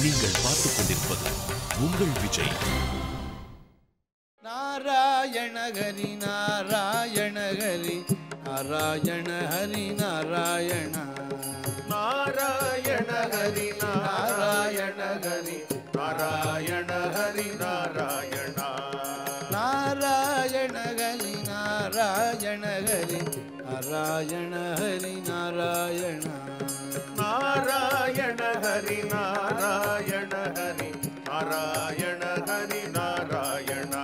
நீங்கள் பார்த்துக் கொண்டிருப்பது உங்கள் விஜய். நாராயண ஹரி நாராயண ஹரி நாராயண ஹரி நாராயண நாராயண ஹரி நாராயண ஹரி நாராயண ஹரி நாராயண நாராயண ஹரி நாராயண ஹரி நாராயண ஹரி நாராயண நாராயண ஹரி நாராயண ஹரி நாராயண ஹரி நாராயண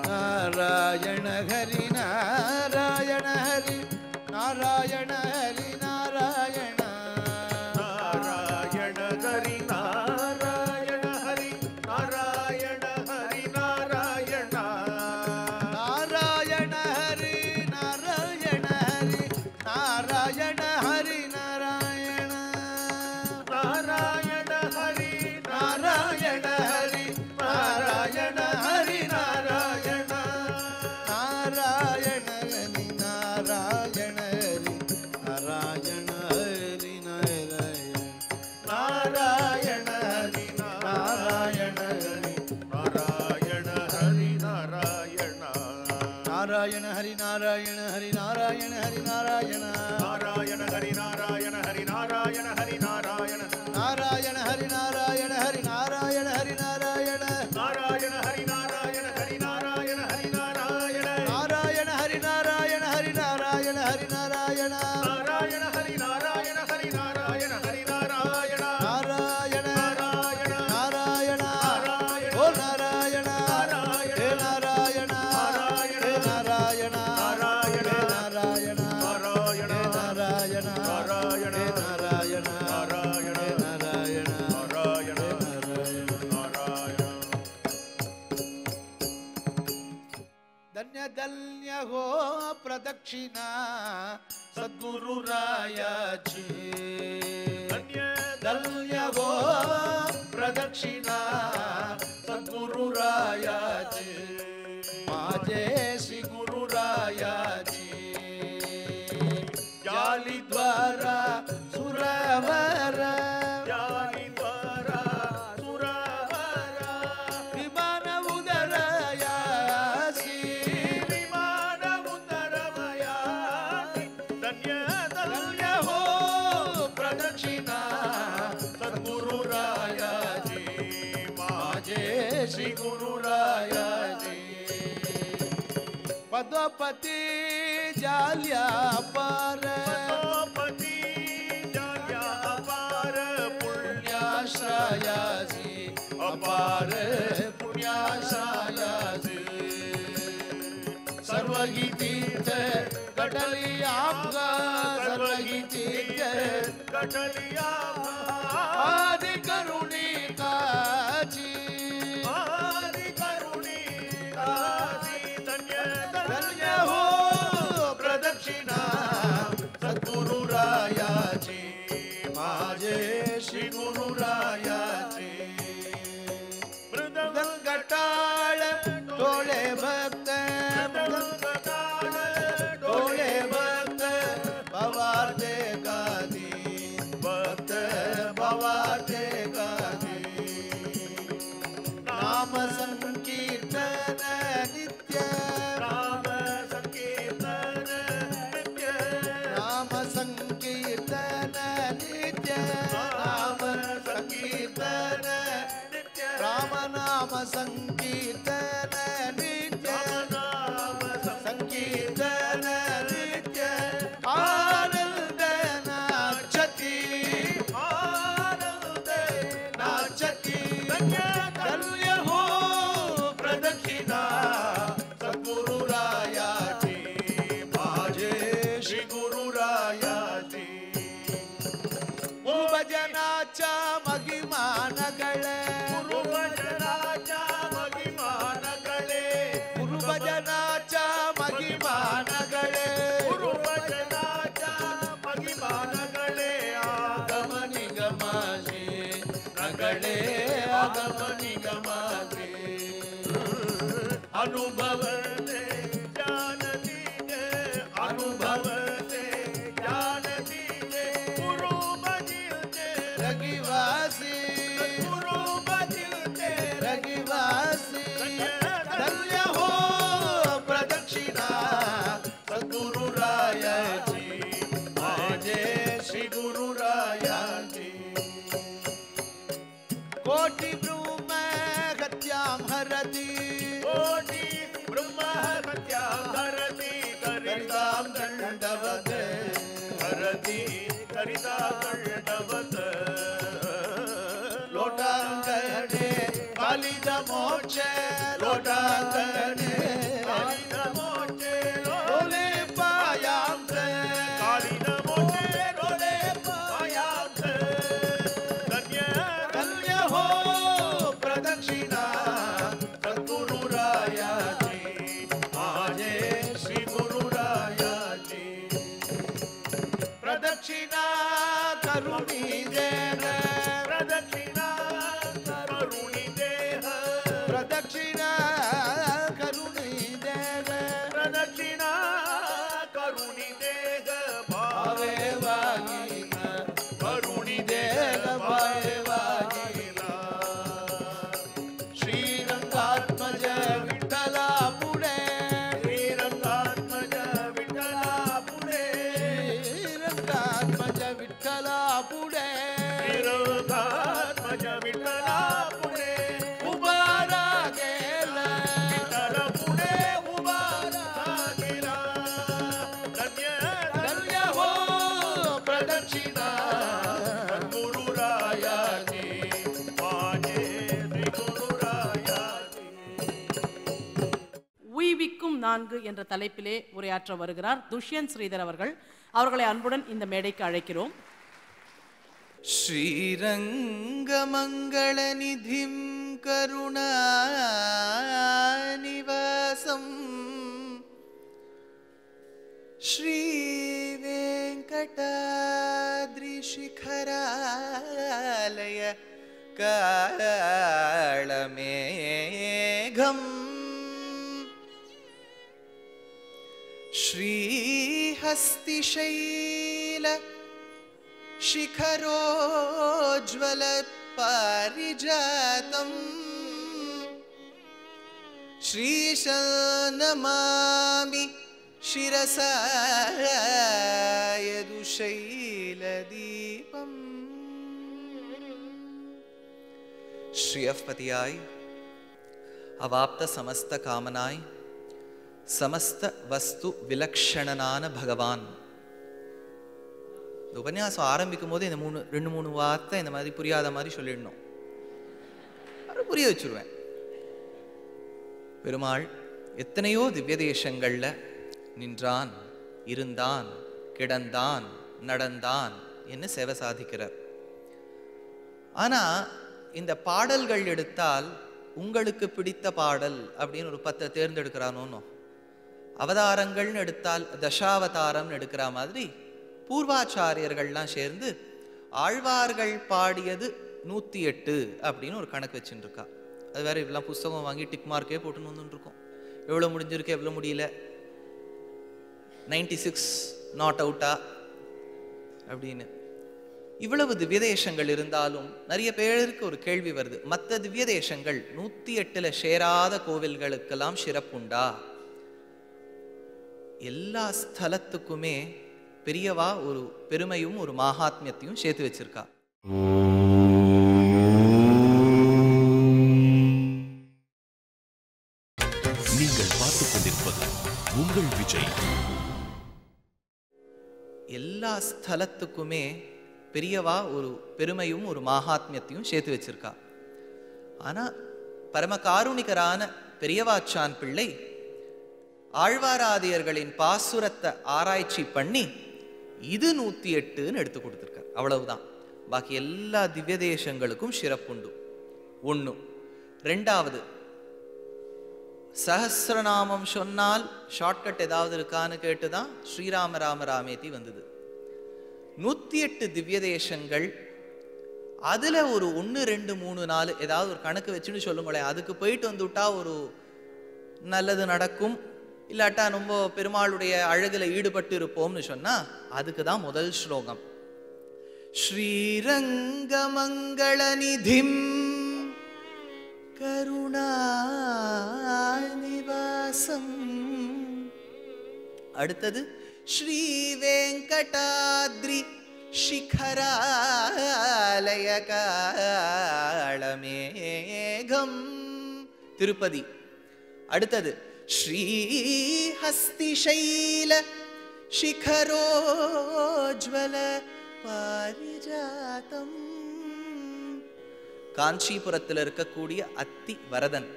நாராயண ஹரி நாராயண ஹரி நாராயண ஹரி நாராயண நாராயண ஹரி நாராயண ஹரி நாராயண ஹரி நாராயண நாராயண ஹரி நாராயண ஹரி நாராயண ஹரி நாராயண நாராயண ஹரி நாராயண ஹரி நாராயண ஹரி நாராயண நாராயண ஹரி நாராயண ஹரி நாராயண ஹரி நாராயண ஹரி நாராயண ஹரி நாராயண ஹரி நாராயண நாராயண ஹரி நாராயண ஹரி நாராயண ஹரி நாராயண நாராயண ஹரி நாராயண ஹரி நாராயண ஹரி நாராயண நாராயண ஹரி நாராயண ஹரி நாராயண ஹரி நாராயண நாராயண ஹரி நாராயண ஹரி நாராயண ஹரி நாராயண நாராயண ஹரி நாராயண ஹரி நாராயண ஹரி நாராயண நாராயண ஹரி நாராயண ஹரி நாராயண ஹரி நாராயண நாராயண நாராயண நாராயண ஓ நாராயண ஹே நாராயண ஹே நாராயண நாராயண நாராயண நாராயண நாராயண நாராயண நாராயண நாராயண நாராயண நாராயண நாராயண धन्य धन्य हो प्रदक्षिणा सद्गुरु रायाची धन्य धन्य हो प्रदक्षिणा सद्गुरु रायाची माझे श्री गुरु रायाची जाली द्वारा सुरवर जाली द्वारा सुरवर विमान उदरयासी विमान उदरमयासी धन्य धन्य हो प्रदक्षिणा सद्गुरु रायाजी माझे श्री गुरु रायाजी पदोपती जाल्या पार पदोपती जाल्या पार पुण्याश्रयासी अपार पुण्याश्रयासी सर्व ही तीर्थ कटली आमगा सर्व ही तीर्थ कटली आदि करुणिकाची आदि करुणिकाची धन्य धन्य हो प्रदक्षिणा सद्गुरु रायाची माझे श्री गुरु रायाची मृदंग टाळ डोळे भक्त मृदंग टाळ डोळे भक्त भवार्थे गादी भक्त भवार्थे गादी नाम संकीर्तन नित्य नाम संकीर्तन नित्य नाम संकीर्तन नित्य नाम संकीर्तन नित्य राम नाम संकीर्तन नित्य नाम संकीर्तन नित्य आनंद नाचती आनंद नाचती धन्य हो प्रदक्षिणा सद्गुरु रायाची माझे श्री गुरु रायाची गुरुभजनाच्या महिमानगळे गुरुभजनाच्या महिमानगळे गुरुभजनाच्या महिमानगळे गुरुभजनाच्या महिमानगळे आगम निगमाचे नगळे आगम निगमाचे अनुभवते ज्ञान दीजे अनुभवते ज्ञान दीजे गुरु भजिते रघुवासी कोटि ब्रह्म हत्यां हरति कोटि ब्रह्म हत्यां हरति करितां दण्डवत् हरति करितां दण्डवत् लोटाङ्गणे कालिद मोक्ष लोटाङ्गणे कालिद मोक्ष लोले पायां कालिद मोक्ष लोले पायां धन्य हो प्रदक्षिणा सद्गुरु राया जी आजे श्री गुरु राया जी प्रदक्षिणा करुणी देह प्रदक्षिणा करुणी देह प्रदक्षिणा करुणी देह प्रदक्षिणा करुणी देह भावे वागीना करुणी देह भावे वागीना श्रीरंगात्मज विठ्ठला पुढे श्रीरंगात्मज विठ्ठला पुढे श्रीरंगात्मज विठ्ठला पुढे श्रीरंगात्मज विठ्ठला पुढे उभारा गेला विठ्ठल पुढे उभारा गेला धन्य हो प्रदक्षिणा गुरु राया जी माजे श्री गुरु राया जी உய்விக்கும் 4 என்ற தலைப்பிலே உரையாற்ற வருகிறார் துஷ்யந்த் ஸ்ரீதர் அவர்கள். அவர்களை அன்புடன் இந்த மேடைக்கு அழைக்கிறோம். श्रीरङ्गमङ्गलनिधिं करुणानिवासं श्रीवेङ्कटाद्रिशिखरालय कालमेघम् श्रीहस्तिशैल शिखरोज्ज्वल पारिजातम् श्रीशनमामि शिरसा यदुशैलदीपम् श्रियःपतियाय अवाप्त समस्त कामनाय समस्त वस्तु विलक्षणनान भगवान. இந்த உபன்யாசம் ஆரம்பிக்கும் போது இந்த 2-3 வார்த்தை இந்த மாதிரி புரியாத மாதிரி சொல்லிடணும். அது புரிய வச்சுருவேன். பெருமாள் எத்தனையோ திவ்ய தேசங்கள்ல நின்றான், இருந்தான், கிடந்தான், நடந்தான் என்று சேவை சாதிக்கிறார். ஆனா இந்த பாடல்கள் எடுத்தால் உங்களுக்கு பிடித்த பாடல் அப்படின்னு ஒரு 10 தேர்ந்தெடுக்கிறானோ, அவதாரங்கள்னு எடுத்தால் தசாவதாரம்னு எடுக்கிற மாதிரி பூர்வாச்சாரியர்கள்லாம் சேர்ந்து ஆழ்வார்கள் பாடியது 108 அப்படின்னு ஒரு கணக்கு வச்சுட்டு இருக்கா. அது வேற இவ்வளோ புஸ்தகம் வாங்கி டிக் மார்க்கே போட்டுன்னு வந்துட்டு இருக்கோம். எவ்வளோ முடிஞ்சிருக்கு, எவ்வளோ முடியல, 96 நாட் அவுட்டா அப்படின்னு. இவ்வளவு திவ்ய தேசங்கள் இருந்தாலும் நிறைய பேருக்கு ஒரு கேள்வி வருது, மற்ற திவ்ய தேசங்கள் 108ல் சேராத கோவில்களுக்கெல்லாம் சிறப்புண்டா? எல்லா ஸ்தலத்துக்குமே பெரியவா ஒரு பெருமையும் ஒரு மகாத்மியத்தையும் சேர்த்து வச்சிருக்கா. நீங்கள் பார்த்துக் கொண்டிருப்பது உங்கள் விஜய். எல்லா ஸ்தலத்துக்குமே பெரியவா ஒரு பெருமையும் ஒரு மகாத்மியத்தையும் சேர்த்து வச்சிருக்கா. ஆனா பரம காருணிகரான பெரியவாச்சான் பிள்ளை ஆழ்வாராதியர்களின் பாசுரத்தை ஆராய்ச்சி பண்ணி இது 108ன்னு எடுத்து கொடுத்துருக்கார். அவ்வளவுதான். பாக்கி எல்லா திவ்ய தேசங்களுக்கும் சிறப்புண்டு. 1. 2வது, சஹஸ்ரநாமம் சொன்னால் ஷார்ட்கட் ஏதாவது இருக்கான்னு கேட்டுதான் ஸ்ரீராம ராம ராமேதி வந்தது. 108 திவ்ய தேசங்கள், அதுல ஒரு 1, 2, 3, 4 ஏதாவது ஒரு கணக்கு வச்சுன்னு சொல்லுங்களேன். அதுக்கு போயிட்டு வந்துட்டா ஒரு நல்லது நடக்கும், இல்லாட்டா ரொம்ப பெருமாளுடைய அழகுல ஈடுபட்டு இருப்போம்னு சொன்னா அதுக்கு தான் முதல் ஸ்லோகம். ஸ்ரீரங்கமங்களநிதிம் கருணாநிவாசம். அடுத்தது ஸ்ரீ வெங்கடாத்ரி शिखरालयकालमेघम् திருப்பதி. அடுத்தது ஸ்ரீஹஸ்திசைல शिखरोज्वल பாரிஜாதம். காஞ்சிபுரத்தில் இருக்கக்கூடிய அத்தி வரதன்.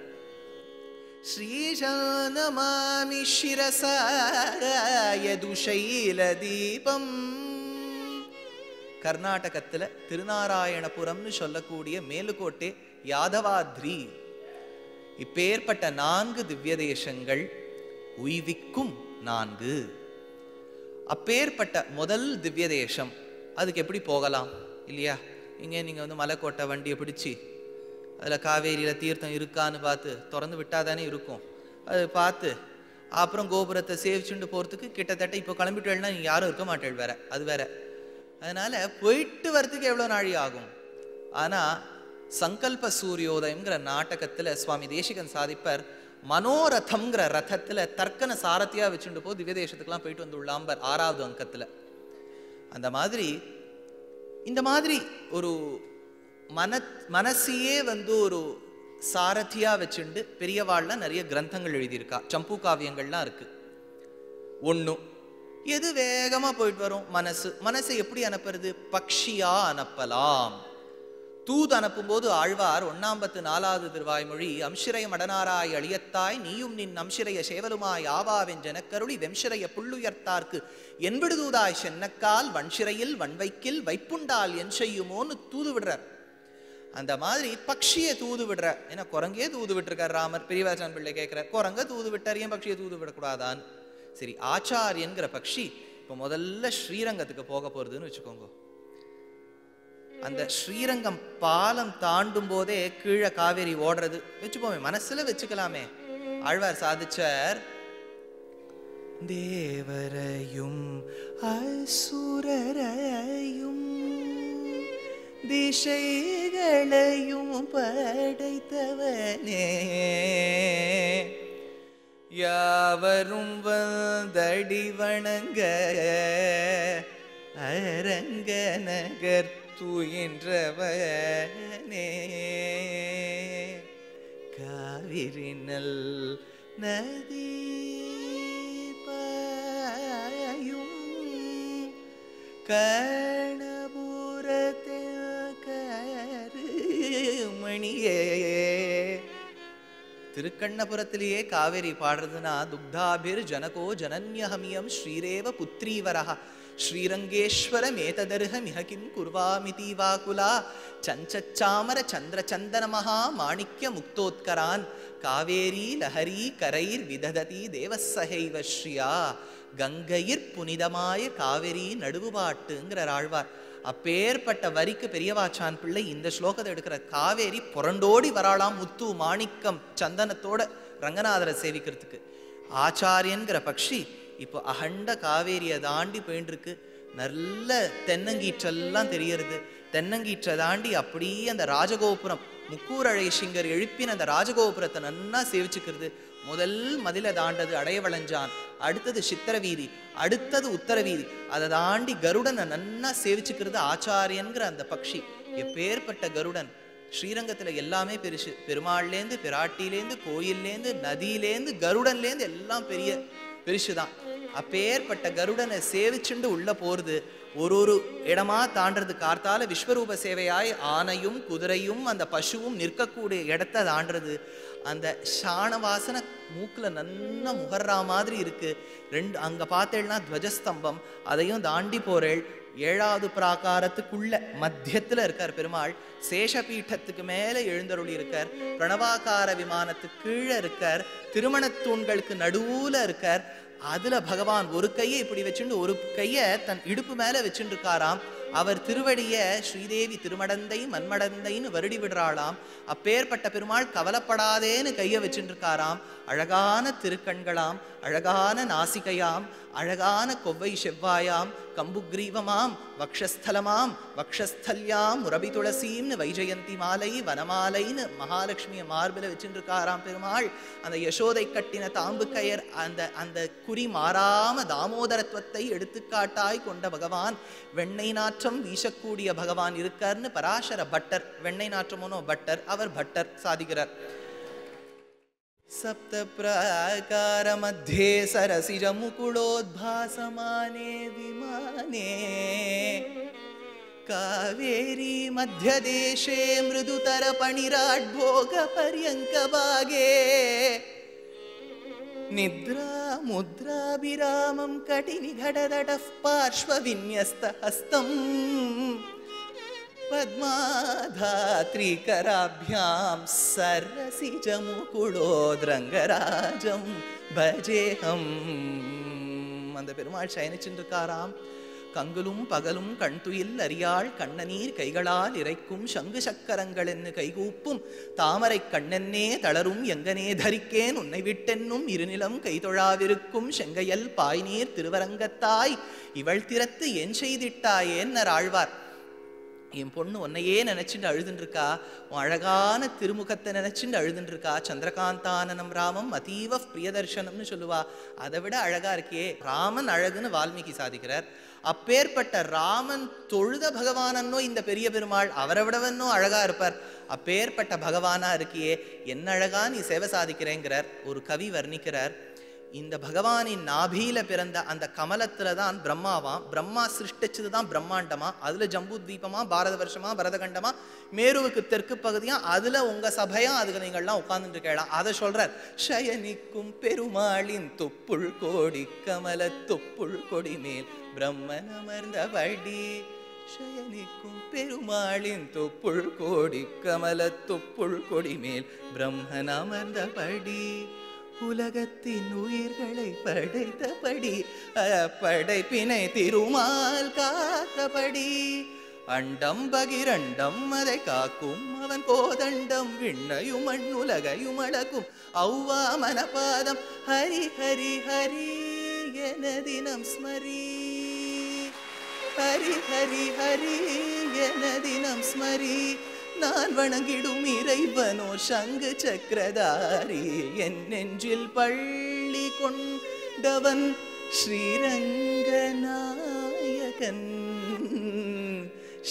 ஸ்ரீஜானமாமி சிரசாயதுஷைல தீபம். கர்நாடகத்தில் திருநாராயணபுரம்னு சொல்லக்கூடிய மேலுக்கோட்டை யாதவாத்ரி. இப்பேற்பட்ட 4 திவ்ய தேசங்கள் உய்விக்கும் 4. அப்பேற்பட்ட முதல் திவ்ய தேசம் அதுக்கு எப்படி போகலாம் இல்லையா? இங்கே நீங்கள் மலைக்கோட்டை வண்டியை பிடிச்சி அதில் காவேரியில் தீர்த்தம் இருக்கான்னு பார்த்து திறந்து விட்டாதானே இருக்கும். அது பார்த்து அப்புறம் கோபுரத்தை சேவிச்சுட்டு போகிறதுக்கு கிட்டத்தட்ட இப்போ கிளம்பிட்டேன்னா நீங்கள் யாரும் இருக்க மாட்டேள், வேற அது வேற. அதனால் போயிட்டு வரத்துக்கு எவ்வளோ நாழி ஆகும். ஆனால் சங்கல்ப சூரியோதயம்ங்கிற நாடகத்தில் சுவாமி தேசிகன் சாதிப்பர் மனோரதம்ங்கிற ரதத்தில் தர்க்கன சாரத்தியாக வச்சுட்டு போ திவ்ய தேசத்துக்கெல்லாம் போயிட்டு வந்து உள்ளாம்பர் 6வது அங்கத்தில். அந்த மாதிரி இந்த மாதிரி ஒரு மனசையே ஒரு சாரதியாக வச்சுண்டு பெரியவாள்லாம் நிறைய கிரந்தங்கள் எழுதியிருக்கா. சம்பு காவியங்கள்லாம் இருக்கு. ஒன்று எது வேகமாக போயிட்டு வரும் மனசை எப்படி அனுப்புறது? பக்ஷியா அனுப்பலாம். தூது அனுப்பும்போது ஆழ்வார் 154வது திருவாய்மொழி அம்சிரைய மடனாராய் அழியத்தாய் நீயும் நின் அம்சிரைய சேவலுமாய் ஆவாவென் ஜனக்கருளி வெம்சிரைய புள்ளுயர்த்தார்க்கு என்பிடுதூதாய் சென்னக்கால் வன்சிறையில் வன்வைக்கில் வைப்புண்டால் என் செய்யுமோன்னு தூது விடுறார். அந்த மாதிரி பக்ஷியை தூது விடுற. ஏன்னா குரங்கே தூது விட்டுருக்கார் ராமர். பெரியவாச்சான் பிள்ளை கேட்கிறார், குரங்க தூது விட்டார், ஏன் பக்ஷியை தூது விடக்கூடாதான்? சரி, ஆச்சாரியன்கிற பக்ஷி இப்போ முதல்ல ஸ்ரீரங்கத்துக்கு போக போறதுன்னு வச்சுக்கோங்க. அந்த ஸ்ரீரங்கம் பாலம் தாண்டும் போதே கீழே காவேரி ஓடுறது வச்சுப்போமே, மனசுல வச்சுக்கலாமே. ஆழ்வார் சாதிச்சார், தேவரையும் அசுரரையும் திசைகளையும் படைத்தவனே யாவரும் வந்தடி வணங்க அரங்க நகர் துயின்றவனே காவிரினல் நதி பாயும் கணபுரத்தில் கருமணியே. திருக்கண்ணபுரத்திலேயே காவேரி பாடுறதுன்னா துக்தாபிர் ஜனகோ ஜனன்யஹமியம் ஸ்ரீரேவ புத்ரீவரஹ ஸ்ரீரங்கேஸ்வர மேததர்ஹ மிஹகிம் குர்வாமிதி வாகுலா சஞ்சச்சாமர சந்திரச்சந்தன மகா மாணிக்ய முக்தோத்கரான் காவேரி லஹரி கரைர் விதததி தேவசஹைவ ஸ்ரீயா. கங்கையிற் புனிதமாய காவேரி நடுவு பாட்டுங்கிற ஆழ்வார். அப்பேற்பட்ட வரிக்கு பெரியவாச்சான் பிள்ளை இந்த ஸ்லோகத்தை எடுக்கிற. காவேரி புரண்டோடி வராளாம் முத்து மாணிக்கம் சந்தனத்தோட ரங்கநாதரை சேவிக்கிறதுக்கு. ஆச்சாரியன்கிற பக்ஷி இப்போ அகண்ட காவேரியை தாண்டி போயின்னு இருக்கு. நல்ல தென்னங்கீற்றெல்லாம் தெரியறது. தென்னங்கீற்றை தாண்டி அப்படியே அந்த ராஜகோபுரம் முக்கூரழை சிங்கர் எழுப்பின அந்த ராஜகோபுரத்தை நன்னா சேவிச்சுக்கிறது. முதல் மதில தாண்டது அடையவளஞ்சான், அடுத்தது சித்திரவீதி, அடுத்தது உத்தரவீதி. அதை தாண்டி கருடனை நன்னா சேவிச்சுக்கிறது ஆச்சாரியன்கிற அந்த பக்ஷி. எப்பேற்பட்ட கருடன்! ஸ்ரீரங்கத்துல எல்லாமே பெருசு. பெருமாள்லேருந்து பிராட்டிலேருந்து கோயில்லேருந்து நதியிலேருந்து கருடன்லேருந்து எல்லாம் பெரிய பெருசுதான். அப்பேற்பட்ட கருடனை சேவிச்சுண்டு உள்ள போறது. ஒரு இடமா தாண்டது. கார்த்தால விஸ்வரூப சேவையாய் ஆனையும் குதிரையும் அந்த பசுவும் நிற்கக்கூடிய இடத்த தாண்டது. அந்த சாணவாசன மூக்குல நன்னா முகர்றா மாதிரி இருக்கு. அங்க பார்த்தேன்னா துவஜஸ்தம்பம், அதையும் தாண்டி போறேள். 7வது பிராகாரத்துக்குள்ள மத்தியத்துல இருக்கார் பெருமாள். சேஷபீட்டத்துக்கு மேல எழுந்தருளி இருக்கார். பிரணவாகார விமானத்துக்கு கீழே இருக்கார். திருமணத்தூண்களுக்கு நடுவுல இருக்கார். அதுல பகவான் ஒரு கையை இப்படி வச்சுட்டு ஒரு கைய தன் இடுப்பு மேல வச்சுட்டு இருக்காராம். அவர் திருவடிய ஸ்ரீதேவி திருமடந்தை மண்மடந்தைன்னு வருடி விடுறாளாம். அப்பேற்பட்ட பெருமாள் கவலைப்படாதேன்னு கையை வச்சுட்டு இருக்காராம். அழகான திருக்கண்களாம், அழகான நாசிகையாம், அழகான கொவ்வை செவ்வாயாம், கம்புக்ரீவமாம், வக்ஷஸ்தலமாம், வக்ஷஸ்தல்யாம், முரபி துளசீம்னு வைஜெயந்தி மாலை வனமாலைன்னு மகாலட்சுமிய மார்பில வச்சுட்டு இருக்காராம் பெருமாள். அந்த யசோதை கட்டின தாம்பு கயர் அந்த குறி மாறாம தாமோதரத்துவத்தை எடுத்துக்காட்டாய் கொண்ட பகவான் வெண்ணை நாற்ற நாற்றம் வீசக்கூடிய பகவான் இருக்கார்னு பராசர பட்டர், வெண்ணெய் நாற்றமோனோ பட்டர், அவர் பட்டர் சாதிக்கிறார். சப்த பிராகார மத்தியே சரசிஜ முகுளோத்பாசமானே விமானே காவேரி மத்தியதேசே மிருதுதர பணிராட் போக பர்யங்க பாகே நித்ரா முத்ராபிராமம் கடினி கடதடஃப் பார்ஷ்வ விந்யஸ்த ஹஸ்தம் பத்மாதாத்ரிகராभ्यां சரசிஜ முகுளோத்ரங்கராஜம் பஜேஹம். அந்த பெருமாள் சயனிச்சுருக்காராம். கங்குலும் பகலும் கண்துயில் அறியாள் கண்ணநீர் கைகளால் இறைக்கும் சங்கு சக்கரங்கள் என்று கைகூப்பும் தாமரை கண்ணென்னே தளரும் எங்கனே தரிக்கேன் உன்னை விட்டென்னும் இருநிலம் கைதொழாவிருக்கும் செங்கையல் பாய்நீர் திருவரங்கத்தாய் இவள் திறத்து என் செய்திட்டாயேன்னர் ஆழ்வார். என் பொண்ணு உன்னையே நினைச்சுட்டு அழுதுன்றிருக்கா, உன் அழகான திருமுகத்தை நினைச்சுட்டு அழுதுன்றிருக்கா. சந்திரகாந்தானனம் ராமம் அதீவ பிரியதர்ஷனம்னு சொல்லுவா. அதை விட அழகா இருக்கே ராமன் அழகுன்னு வால்மீகி சாதிக்கிறார். அப்பேற்பட்ட ராமன் தொழுத பகவானன்னோ இந்த பெரிய பெருமாள் அவரை விடவன்னோ அழகா இருப்பார். அப்பேற்பட்ட பகவானா இருக்கியே என்ன அழகா நீ சேவை சாதிக்கிறேங்கிறார். ஒரு கவி வர்ணிக்கிறார், இந்த பகவானின் நாபியில பிறந்த அந்த கமலத்துல தான் பிரம்மாவாம். பிரம்மா சிருஷ்டிச்சது தான் பிரம்மாண்டமா. அதுல ஜம்பு தீபமா, பாரத வருஷமா, பரதகண்டமா, மேருவுக்கு தெற்கு பகுதியா, அதுல உங்க சபையா, அதுக்கு நீங்கள்லாம் உட்கார்ந்துட்டு கேளலாம். அதை சொல்றார். ஷயனிக்கும் பெருமாளின் தொப்புள் கோடி கமல தொப்புள் கொடி மேல் பிரம்மன் அமர்ந்தபடி. ஷயனிக்கும் பெருமாளின் தொப்புள் கோடி கமல தொப்புள் கொடி மேல் பிரம்மன் அமர்ந்தபடி. உலகத்தின் உயிர்களை படைத்தபடி படைப்பினை திருமால் காத்தபடி. அண்டம் பகிரண்டம் அதை காக்கும் அவன் கோதண்டம் விண்ணையும் மண்ணுலகையும் அடக்கும் ஔவா மனபாதம் ஹரி ஹரி ஹரி என தினம் ஸ்மரி. ஹரி ஹரி ஹரி என தினம் ஸ்மரி. நான் வணங்கிடும் இறைவனோ சங்கு சக்கரதாரி என் நெஞ்சில் பள்ளி கொண்டவன் ஸ்ரீரங்கநாயகன்.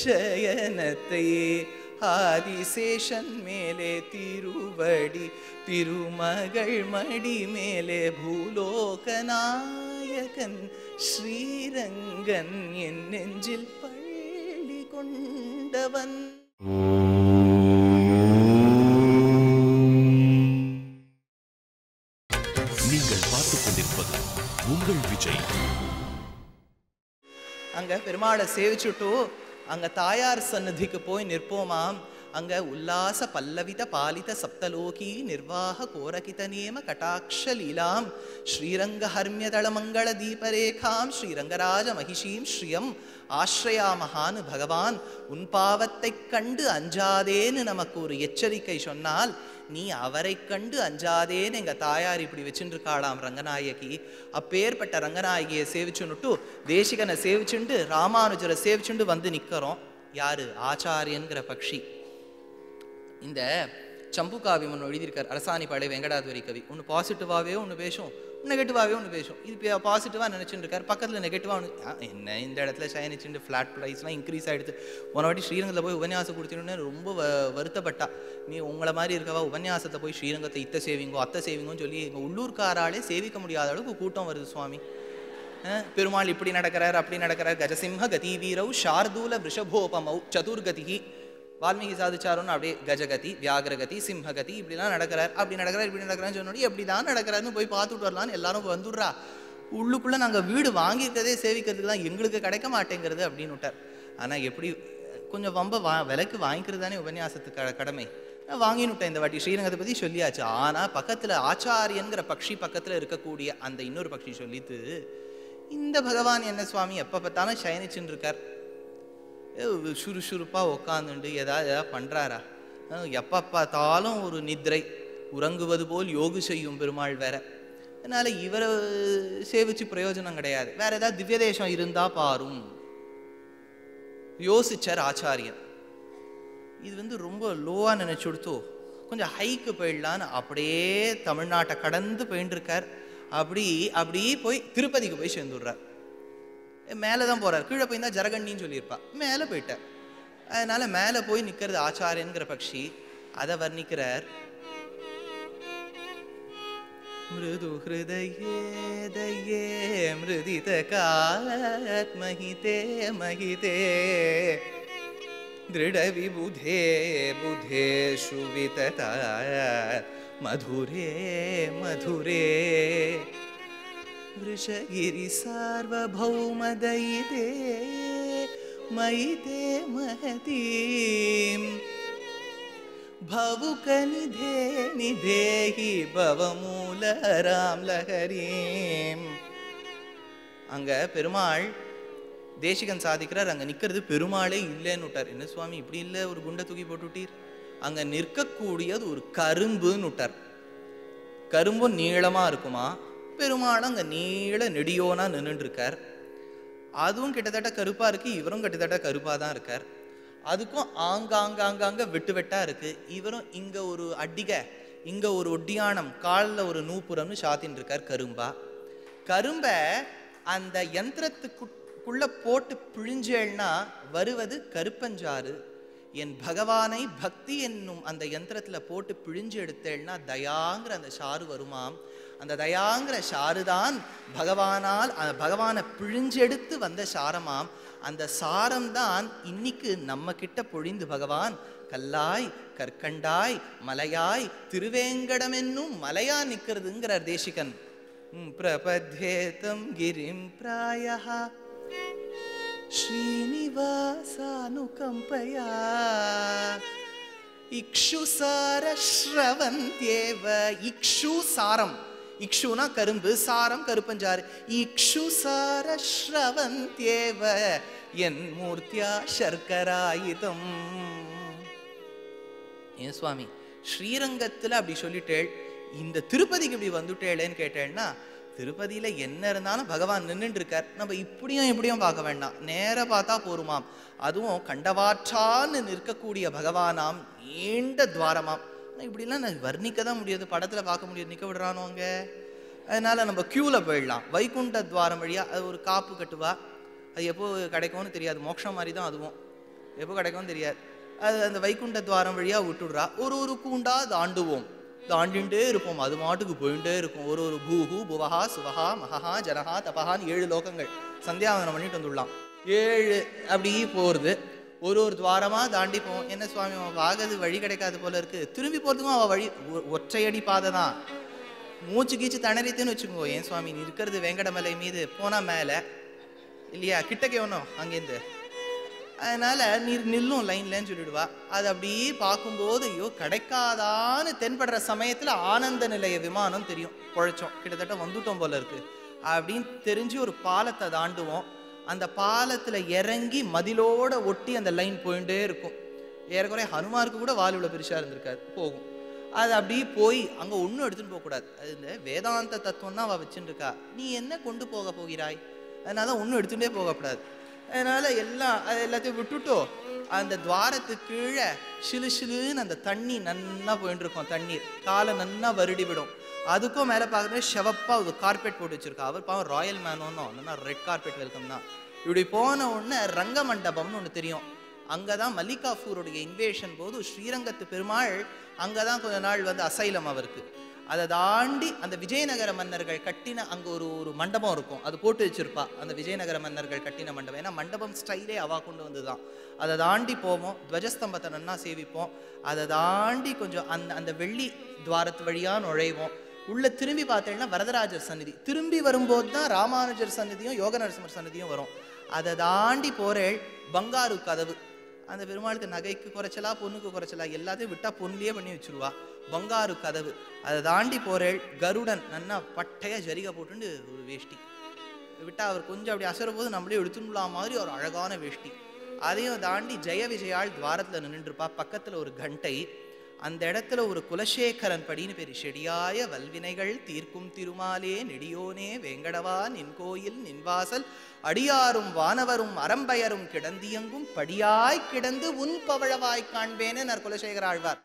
சயனத்தை ஆதிசேஷன் மேலே திருவடி திருமகள் மடி மேலே பூலோகநாயகன் ஸ்ரீரங்கன் என் நெஞ்சில் பள்ளி கொண்டவன். நீங்கள் பார்த்துக் கொண்டிருப்பது உங்கள் விஜய். அங்க பெருமாளை சேவிச்சுட்டு அங்க தாயார் சந்நிதிக்கு போய் நிற்போமாம். அங்க உல்லாச பல்லவித பாலித சப்தலோகி நிர்வாக கோரகித நேம கட்டாட்ச லீலாம் ஸ்ரீரங்க ஹர்மியதள மங்கள தீபரேகாம் ஸ்ரீரங்கராஜ மகிஷீம் ஸ்ரீயம் ஆஸ்ரயாமஹான்னு பகவான் உன் பாவத்தை கண்டு அஞ்சாதேன்னு நமக்கு ஒரு எச்சரிக்கை சொன்னால், நீ அவரை கண்டு அஞ்சாதேன்னு எங்க தாயார் இப்படி வச்சுட்டு இருக்காளாம் ரங்கநாயகி. அப்பேற்பட்ட ரங்கநாயகியை சேவிச்சுன்னுட்டு தேசிகனை சேவிச்சுண்டு ராமானுஜரை சேவிச்சுண்டு வந்து நிற்கிறோம். யாரு? ஆச்சாரியன்கிற பக்ஷி. இந்த சம்பு காவியம் ஒன்று எழுதியிருக்கார் அரசாணி பாடை வெங்கடாதுவரி கவி. ஒன்று பாசிட்டிவாகவே ஒன்று பேசும், நெகட்டிவாகவே ஒன்று பேசும். இது பாசிட்டிவாக நினச்சிட்டு இருக்கார், பக்கத்தில் நெகட்டிவாக ஒன்று. என்ன இந்த இடத்துல சயனிச்சுட்டு ஃப்ளாட் ப்ரைஸ்லாம் இன்க்ரீஸ் ஆகிடுது. போன வாட்டி ஸ்ரீரங்கத்தில் போய் உபன்யாசம் கொடுத்துன்னு ரொம்ப வருத்தப்பட்டா. நீ உங்களை மாதிரி இருக்கவா உபன்யாசத்தை போய் ஸ்ரீரங்கத்தை இத்த சேவிங்கோ அத்தை சேவிங்கோன்னு சொல்லி எங்கள் உள்ளூர்காராலே சேவிக்க முடியாத அளவுக்கு கூட்டம் வருது சுவாமி. பெருமாள் இப்படி நடக்கிறார் அப்படி நடக்கிறார். கஜசிம்ஹ கதி வீரவ் ஷார்தூல விஷபோபமௌ சதுர்கதி. வால்மீகி சாதிச்சாரோன்னு அப்படியே கஜகதி வியாகரகதி சிம்ஹகதி இப்படிலாம் நடக்கிறார், அப்படி நடக்கிறார் இப்படி நடக்கிறான்னு சொன்னோடி எப்படி தான் நடக்கிறாருன்னு போய் பார்த்துட்டு வரலான்னு எல்லாரும் வந்துடுறா. உள்ளுக்குள்ளே நாங்கள் வீடு வாங்கியிருக்கதே சேவிக்கிறதுக்கு தான், எங்களுக்கு கிடைக்க மாட்டேங்கிறது அப்படின்னு விட்டார். ஆனால் எப்படி கொஞ்சம் வம்ப விலைக்கு வாங்கிக்கிறது தானே உபன்யாசத்துக்கு கடமை. நான் வாங்கினுட்டேன் இந்த வாட்டி. ஸ்ரீரங்கத்தை பற்றி சொல்லியாச்சு. ஆனால் பக்கத்தில் ஆச்சாரியன்கிற பக்ஷி பக்கத்தில் இருக்கக்கூடிய அந்த இன்னொரு பக்ஷி சொல்லிட்டு, இந்த பகவான் என்ன சுவாமி எப்போ பார்த்தாலும் சயனிச்சுன்னு இருக்கார், சுறுசுறுப்பாக உக்காந்துண்டு ஏதாவது பண்ணுறாரா, எப்போ பார்த்தாலும் ஒரு நித்ரை உறங்குவது போல் யோகு செய்யும் பெருமாள் வேற. அதனால் இவரை சேவிச்சு பிரயோஜனம் கிடையாது, வேற ஏதாவது திவ்ய தேசம் இருந்தால் பாரும் யோசிச்சார் ஆச்சாரியன். இது ரொம்ப லோவாக நினச்சி கொடுத்தோ கொஞ்சம் ஹைக்கு போயிடலான்னு அப்படியே தமிழ்நாட்டை கடந்து போயின்னு இருக்கார். அப்படி போய் திருப்பதிக்கு போய் சேர்ந்துடுறார். மேலே தான் போகிறார். கீழே போயிருந்தா ஜரகண்டின்னு சொல்லியிருப்பா. மேலே போயிட்டார். அதனால் மேலே போய் நிற்கிறது ஆச்சாரியன்கிற பக்ஷி. அதை வர்ணிக்கிறார். மிருது ஹிருதயே தயே மிருதித காத் மஹிதே மஹிதே திருட விபுதே புதேஷு விததா மதுரே மதுரே விருஷகிரி சார்வபௌமதயிதே மயிதே மஹதீம் பவுக நிதே நிதேஹி பவமூலஹராம் லஹரீம். அங்க பெருமாள் தேசிகன் சாதிக்கிறார், அங்க நிக்கிறது பெருமாளே இல்லைன்னு விட்டார். என்ன சுவாமி இப்படி இல்லை, ஒரு குண்டை தூக்கி போட்டுட்டீர்? அங்க நிற்கக்கூடியது ஒரு கரும்புன்னு விட்டார். கரும்பும் நீளமா இருக்குமா, பெருமாள் அங்க நீள நெடியோனா நின்றுட்டு இருக்கார். அதுவும் கிட்டத்தட்ட கருப்பா இருக்கு, இவரும் கிட்டத்தட்ட கருப்பா தான் இருக்கார். அதுக்கும் ஆங்காங்க வெட்டு வெட்டா இருக்கு. இவரும் இங்க ஒரு அடிகை, இங்க ஒரு ஒட்டியானம், காலில் ஒரு நூப்புறம்னு சாத்தின்னு இருக்கார் கரும்பா. கரும்பை அந்த யந்திரத்துக்குள்ள போட்டு பிழிஞ்சேள்னா வருவது கருப்பஞ்சாறு. என் பகவானை பக்தி என்னும் அந்த யந்திரத்துல போட்டு பிழிஞ்சு எடுத்தேள்னா தயாங்கிற அந்த சாறு வருமாம். அந்த தயாங்கிற சாறுதான் பகவானை பிழிஞ்செடுத்து வந்த சாரமாம். அந்த சாரம்தான் இன்னைக்கு நம்ம கிட்ட பொழிந்து பகவான் கல்லாய் கற்கண்டாய் மலையாய் திருவேங்கடம் என்னும் மலையா நிக்கிறதுங்கிறார் தேசிகன். பிரபத்யேதம் கிரிம் பிராயஹ ஸ்ரீனிவாசானுகம்பயா இக்ஷுசார ஸ்ரவந்த்யேவ. இக்ஷு சாரம், இக்ஷுனா கரும்பு, சாரம் கருப்பஞ்சாறு. இக்ஷுசார ஸ்ரவந்த்யேவ என் மூர்த்தியா சர்க்கராயுதம். ஏன் சுவாமி ஸ்ரீரங்கத்துல அப்படி சொல்லிட்டேள், இந்த திருப்பதிக்கு இப்படி வந்துட்டேளேன்னு கேட்டேன்னா, திருப்பதியில என்ன இருந்தாலும் பகவான் நின்றுட்டு இருக்கார். நம்ம இப்படியும் பார்க்க வேண்டாம், நேர பார்த்தா போருமாம். அதுவும் கண்டவாற்றான்னு நிற்கக்கூடிய பகவானாம், நீண்ட துவாரமாம். இப்படிலாம் நான் வர்ணிக்க தான் முடியாது, படத்துல பார்க்க முடியாது, நிற்க விடுறானோ அங்க. அதனால நம்ம கியூல போயிடலாம். வைகுண்ட துவாரம் வழியா அது ஒரு காப்பு கட்டுவா, அது எப்போ கிடைக்கும்னு தெரியாது. மோட்சம் மாதிரி தான் அதுவும், எப்போ கிடைக்கும்னு தெரியாது. அது அந்த வைகுண்ட துவாரம் வழியா விட்டுடுறா. ஒரு கூண்டா தாண்டுவோம், தாண்டிண்டே இருப்போம். அது மாட்டுக்கு போயிட்டே இருக்கும். ஒரு பூஹு புவஹா சுவஹா மகஹா ஜனஹா தபஹான்னு 7 லோகங்கள் சந்தியாவதனம் பண்ணிட்டு வந்துடலாம். 7 அப்படி போகிறது. ஒரு துவாரமா தாண்டி போவோம். என்ன சுவாமி ஆகுது, வழி கிடைக்காது போல இருக்கு. திரும்பி போறதுக்கும் அவள் வழி ஒற்றையடி பாதை தான். மூச்சு கீச்சு தணறித்துன்னு வச்சுக்கோ. ஏன் சுவாமி இருக்கிறது வேங்கடமலை மீது, போனா மேலே இல்லையா, கிட்டக்கே ஒன்றும் அங்கேருந்து. அதனால நீர் நில்லும் லைன்லன்னு சொல்லிடுவா. அது அப்படியே பார்க்கும்போது ஐயோ கிடைக்காதான்னு தென்படுற சமயத்துல ஆனந்த நிலைய விமானம் தெரியும். குழைச்சோம், கிட்டத்தட்ட வந்துட்டோம் போல இருக்கு அப்படின்னு தெரிஞ்சு ஒரு பாலத்தை தாண்டுவோம். அந்த பாலத்துல இறங்கி மதிலோட ஒட்டி அந்த லைன் போயிட்டே இருக்கும். ஏறக்குறைய ஹனுமாருக்கு கூட வால் இவ்வளவு பெருசா இருந்திருக்காரு, போகும். அது அப்படியே போய் அங்க ஒன்றும் எடுத்துட்டு போகக்கூடாது. அது இந்த வேதாந்த தத்துவம் தான் அவ வச்சுட்டு இருக்கா. நீ என்ன கொண்டு போகிறாய், அதனால ஒன்றும் எடுத்துட்டே போகக்கூடாது. அதனால எல்லாத்தையும் விட்டுட்டோ அந்த துவாரத்துக்கு கீழே சிலுன்னு அந்த தண்ணி நன்னா போயிட்டு இருக்கும். தண்ணீர் காலை நன்னா வருடி விடும். அதுக்கும் மேலே பார்க்கறது செவப்பா ஒரு கார்பெட் போட்டு வச்சிருக்கா. அவர் பாவம் ராயல் மேனோன்னு இல்லைன்னா ரெட் கார்பெட் வெல்கம் தான். இப்படி போன உடனே ரங்க மண்டபம்னு ஒன்று தெரியும். அங்கதான் மல்லிகாஃபூருடைய இன்வேஷன் போது ஸ்ரீரங்கத்து பெருமாள் அங்கதான் கொஞ்ச நாள் வந்து அசைலம் அவருக்கு. அதை தாண்டி அந்த விஜயநகர மன்னர்கள் கட்டின அங்கே ஒரு மண்டபம் இருக்கும், அது போட்டு வச்சிருப்பா. அந்த விஜயநகர மன்னர்கள் கட்டின மண்டபம், ஏன்னா மண்டபம் ஸ்டைலே அவா கொண்டு வந்து தான். அதை தாண்டி போவோம், துவஜஸ்தம்பத்தை நன்னா சேவிப்போம். அதை தாண்டி கொஞ்சம் அந்த வெள்ளி துவாரத்து வழியாக நுழைவோம். உள்ள திரும்பி பார்த்தேன்னா வரதராஜர் சந்நிதி, திரும்பி வரும்போது தான் ராமானுஜர் சந்நிதியும் யோக நரசிம்மர் சந்நிதியும் வரும். அதை தாண்டி போறேள் பங்காரு கதவு. அந்த பெருமாளுக்கு நகைக்கு குறைச்சலா பொண்ணுக்கு குறைச்சலா எல்லாத்தையும் விட்டா பொண்ணுலயே பண்ணி வச்சிருவா. பங்காரு கதவு. அதை தாண்டி போறேள் கருடன் நன்னா பட்டைய ஜரிகை போட்டுண்டு ஒரு வேஷ்டி விட்டா அவர் கொஞ்சம் அப்படி அசர போது நம்மளே எடுத்துடலாம் மாதிரி ஒரு அழகான வேஷ்டி. அதையும் தாண்டி ஜெய விஜயாள் துவாரத்துல நின்றுருப்பா. பக்கத்துல ஒரு கண்டை. அந்த இடத்துல ஒரு குலசேகரன் படின்னு பேரு. செடியாய வல்வினைகள் தீர்க்கும் திருமாலே நெடியோனே வேங்கடவா நின் கோயில் நின்வாசல் அடியாரும் வானவரும் அறம்பயரும் கிடந்தியங்கும் படியாய் கிடந்து உன் பவழவாய் காண்பேன்னு குலசேகர ஆழ்வார்.